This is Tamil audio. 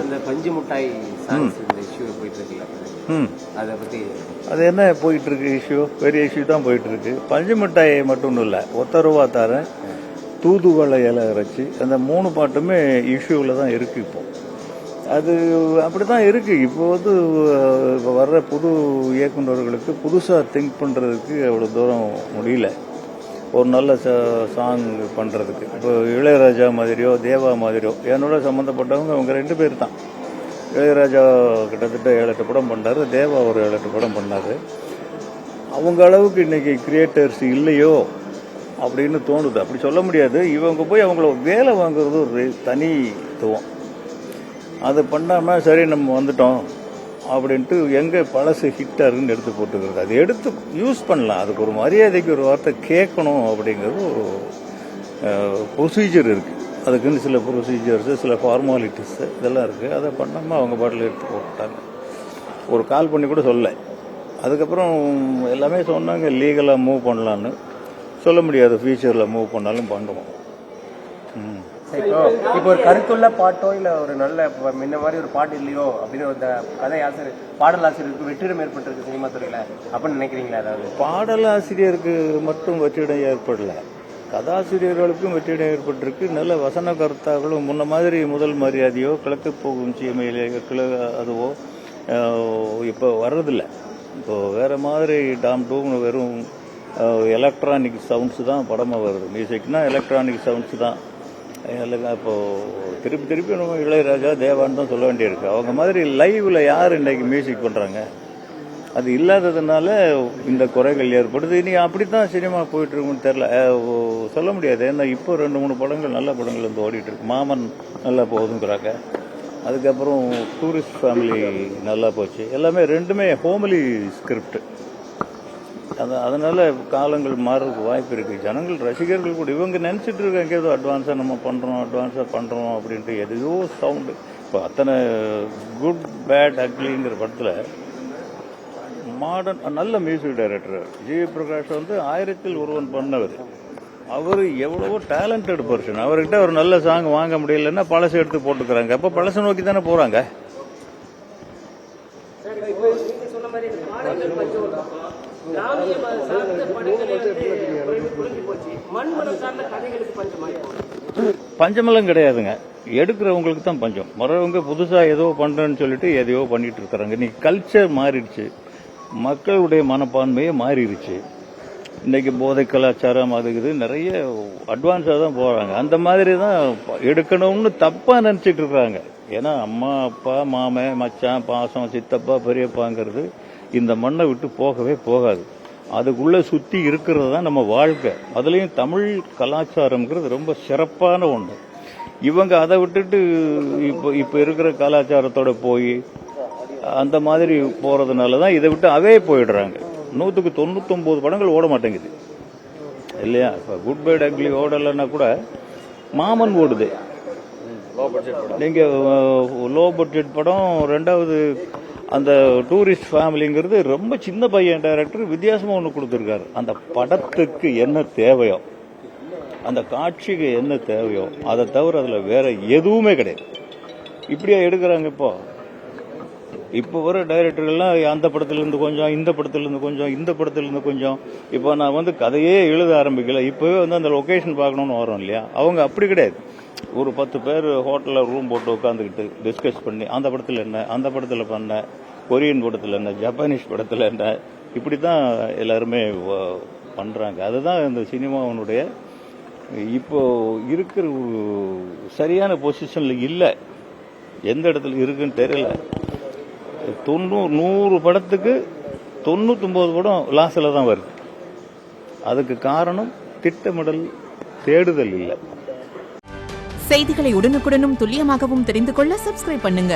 இந்த பஞ்சு முட்டாய் இஷ்யூ போயிட்டு இருக்குல்ல, அதை பத்தி அது என்ன போயிட்டு இருக்கு இஷ்யூ? பெரிய இஷ்யூ தான் போயிட்டு இருக்கு. பஞ்சு மிட்டாய் மட்டும் இல்லை, ஒத்த ரூபா தரேன், தூதுவளை இலை அரைச்சி, அந்த 3 பாட்டுமே இஷ்யூவில் தான் இருக்கு. இப்போ அது அப்படி தான் இருக்கு. இப்போ இப்போ வர்ற புது இயக்குநர்களுக்கு புதுசாக திங்க் பண்ணுறதுக்கு அவ்வளோ தூரம் முடியல. ஒரு நல்ல சாங் பண்ணுறதுக்கு இப்போ இளையராஜா மாதிரியோ தேவா மாதிரியோ என்னோட சம்மந்தப்பட்டவங்க அவங்க 2 பேர் தான். இளையராஜா கிட்டத்தட்ட 7-8 படம் பண்ணார், தேவா ஒரு 7-8 படம் பண்ணார். அவங்க அளவுக்கு இன்னைக்கு கிரியேட்டர்ஸ் இல்லையோ அப்படின்னு தோணுது. அப்படி சொல்ல முடியாது. இவங்க போய் அவங்கள வேலை வாங்குறது ஒரு தனித்துவம். அது பண்ணாமல் சரி நம்ம வந்துட்டோம் அப்படின்ட்டு எங்கே பழசு ஹிட்டாருன்னு எடுத்து போட்டுக்கிறது. அது எடுத்து யூஸ் பண்ணலாம், அதுக்கு ஒரு மரியாதைக்கு ஒரு வார்த்தை கேட்கணும் அப்படிங்கிறது ஒரு ப்ரொசீஜர் இருக்குது. அதுக்குன்னு சில ப்ரொசீஜர்ஸு, சில ஃபார்மாலிட்டிஸு இதெல்லாம் இருக்குது. அதை பண்ணாமல் அவங்க பாட்டில் எடுத்து போட்டாங்க. ஒரு கால் பண்ணி கூட சொல்ல. அதுக்கப்புறம் எல்லாமே சொன்னாங்க லீகலாக மூவ் பண்ணலான்னு. சொல்ல முடியாது, ஃபியூச்சரில் மூவ் பண்ணாலும் பண்ணுவோம். இப்போ ஒரு கருத்துள்ள பாட்டோ இல்லை ஒரு நல்ல முன்ன மாதிரி ஒரு பாட்டு இல்லையோ அப்படின்னு ஒரு கதை ஆசிரியர் பாடலாசிரியருக்கு வெற்றிடம் ஏற்பட்டிருக்கு சினிமா துறையில் அப்படின்னு நினைக்கிறீங்களா? அதாவது பாடலாசிரியருக்கு மட்டும் வெற்றிடம் ஏற்படல, கதாசிரியர்களுக்கும் வெற்றிடம் ஏற்பட்டிருக்கு. நல்ல வசன கருத்தாக்களும் முன்ன மாதிரி முதல் மரியாதையோ கிழக்கு போகும் சீமையிலே அதுவோ இப்போ வர்றதில்லை. இப்போ வேற மாதிரி டாம் டூம்னு வெறும் எலக்ட்ரானிக் சவுண்ட்ஸ் தான் படமாக வருது. மியூசிக்னா எலக்ட்ரானிக் சவுண்ட்ஸ் தான். இப்போது திருப்பி நம்ம இளையராஜா தேவான்னு தான் சொல்ல வேண்டியிருக்கு. அவங்க மாதிரி லைவில் யார் இன்றைக்கி மியூசிக் பண்ணுறாங்க? அது இல்லாததுனால இந்த குறைகள் ஏற்படுது. இனி அப்படி தான் சினிமா போயிட்டுருக்குன்னு தெரில, சொல்ல முடியாது. ஏன்னா இப்போ 2-3 படங்கள் நல்ல படங்கள் வந்து ஓடிட்டுருக்கு. மாமன் நல்லா போகுதுங்கிறாங்க. அதுக்கப்புறம் டூரிஸ்ட் ஃபேமிலி நல்லா போச்சு. எல்லாமே 2மே ஹோம்லி ஸ்கிரிப்ட். அதனால காலங்கள் மாறுறதுக்கு வாய்ப்பு இருக்குது. ஜனங்கள் ரசிகர்கள் கூட இவங்க நினச்சிட்டு இருக்காங்க ஏதோ அட்வான்ஸாக நம்ம பண்ணுறோம் அப்படின்ட்டு எதையோ சவுண்டு. இப்போ அத்தனை குட் பேட் அக்லிங்கிற படத்தில் மாடர்ன் நல்ல மியூசிக் டைரக்டர் ஜி.வி. பிரகாஷ் 1000ல் ஒருவன் பண்ணவர். அவர் எவ்வளவோ டேலண்டட் பர்சன். அவர்கிட்ட ஒரு நல்ல சாங் வாங்க முடியலன்னா பழசை எடுத்து போட்டுக்கிறாங்க. அப்போ பழசை நோக்கி தானே போகிறாங்க. பஞ்சமெல்லாம் கிடையாதுங்க, எடுக்கிறவங்களுக்கு தான் பஞ்சம். மற்றவங்க புதுசாக ஏதோ பண்ணுறேன்னு சொல்லிட்டு எதையோ பண்ணிட்டு இருக்கிறாங்க. இன்னைக்கு கல்ச்சர் மாறிடுச்சு, மக்களுடைய மனப்பான்மையே மாறிடுச்சு. இன்னைக்கு போதை கலாச்சாரம் அதுக்குது நிறைய அட்வான்ஸாக தான் போகிறாங்க. அந்த மாதிரி தான் எடுக்கணும்னு தப்பாக நினச்சிட்டு இருக்கிறாங்க. ஏன்னா அம்மா அப்பா மாமன் மச்சான் பாசம் சித்தப்பா பெரியப்பாங்கிறது இந்த மண்ணை விட்டு போகவே போகாது. அதுக்குள்ளே சுற்றி இருக்கிறது தான் நம்ம வாழ்க்கை. அதுலேயும் தமிழ் கலாச்சாரம்ங்கிறது ரொம்ப சிறப்பான ஒன்று. இவங்க அதை விட்டுட்டு இப்போ இருக்கிற கலாச்சாரத்தோட போய் அந்த மாதிரி போகிறதுனால தான் இதை விட்டு அவே போயிடுறாங்க. 100க்கு 99 படங்கள் ஓட மாட்டேங்குது இல்லையா? இப்போ குட் பை டக்லி ஓடலைன்னா கூட மாமன் ஓடுது. நீங்கள் லோ பட்ஜெட் படம். 2வது அந்த டூரிஸ்ட் ஃபேமிலிங்கிறது ரொம்ப சின்ன பையன் டைரக்டர் வித்தியாசமாக ஒன்று கொடுத்துருக்காரு. அந்த படத்துக்கு என்ன தேவையோ, அந்த காட்சிக்கு என்ன தேவையோ அதை தவிர அதில் வேற எதுவுமே கிடையாது. இப்படியா எடுக்கிறாங்க? இப்போ வர டைரக்டர்கள்லாம் அந்த படத்துலேருந்து கொஞ்சம், இந்த படத்துலேருந்து கொஞ்சம், இந்த படத்துலேருந்து கொஞ்சம். இப்போ நான் கதையே எழுத ஆரம்பிக்கல, இப்போவே அந்த லொக்கேஷன் பார்க்கணுன்னு வரோம் இல்லையா? அவங்க அப்படி கிடையாது. ஒரு 10 பேர் ஹோட்டலில் ரூம் போட்டு உட்காந்துக்கிட்டு டிஸ்கஸ் பண்ணி அந்த படத்தில் என்ன, அந்த படத்தில் பண்ண, கொரியன் படத்தில் என்ன, ஜப்பானீஸ் படத்தில் என்ன, இப்படி தான் எல்லாருமே பண்ணுறாங்க. அதுதான் இந்த சினிமாவினுடைய இப்போ இருக்கிற சரியான பொசிஷனில் இல்லை. எந்த இடத்துல இருக்குன்னு தெரியல. 100 படத்துக்கு 99 படம் லாஸில் தான் வருது. அதுக்கு காரணம் திட்டமிடல், தேடுதல் இல்லை. செய்திகளை உடனுக்குடனும் துல்லியமாகவும் தெரிந்து கொள்ள சப்ஸ்கிரைப் பண்ணுங்க.